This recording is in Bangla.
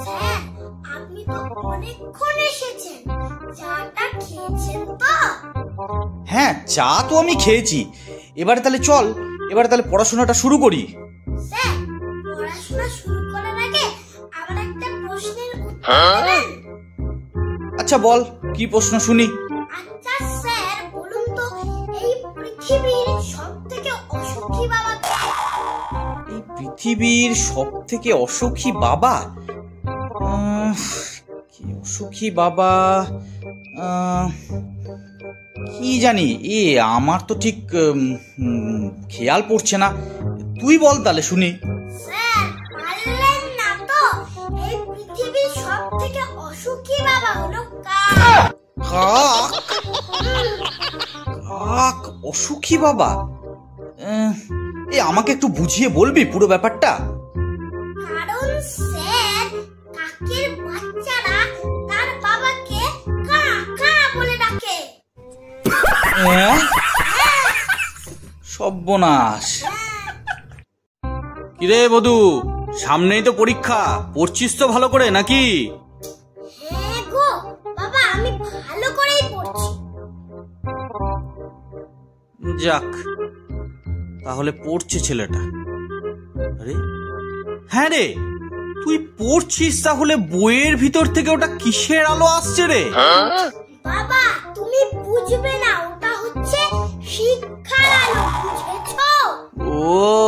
স্যার, আপনি তো অনেকক্ষণ এসেছেন, চাটা খেয়েছেন তো? হ্যাঁ, চা তো আমি খেয়েছি। এবারে তাহলে চল, এবারে তাহলে পড়াশোনাটা শুরু করি। স্যার, পড়াশোনা শুরু করার আগে আমার একটা প্রশ্নের উত্তর দেবেন? আচ্ছা বল, কি প্রশ্ন শুনি। আচ্ছা স্যার, বলুন তো, এই পৃথিবীর সবথেকে অসুখী বাবা কে? এই পৃথিবীর সব থেকে অসুখী বাবা? কি অসুখী বাবা? কি জানি, আমার তো ঠিক খেয়াল পড়ছে না। তুই বল তাহলে শুনি। স্যার, পারলেন না তো? এই পৃথিবীর সবথেকে অসুখী বাবা হলো কাক। কাক? কাক অসুখী বাবা? আমাকে একটু বুঝিয়ে বলবি পুরো ব্যাপারটা? কারণ স্যার, কাকের বাচ্চারা তার বাবাকে কা কা বলে ডাকে। সর্বনাশ! কিরে বধু, সামনেই তো পরীক্ষা, পড়ছিস তো ভালো করে নাকি? হ্যাঁ গো বাবা, আমি ভালো করেই পড়ছি। যাক, তাহলে পড়ছে ছেলেটা। আরে হ্যাঁ রে, তুই পড়ছিস, তাহলে বইয়ের ভিতর থেকে ওটা কিসের আলো আসছে রে? বাবা, তুমি বুঝবে না, ওটা হচ্ছে শিক্ষার আলো, বুঝেছো? ও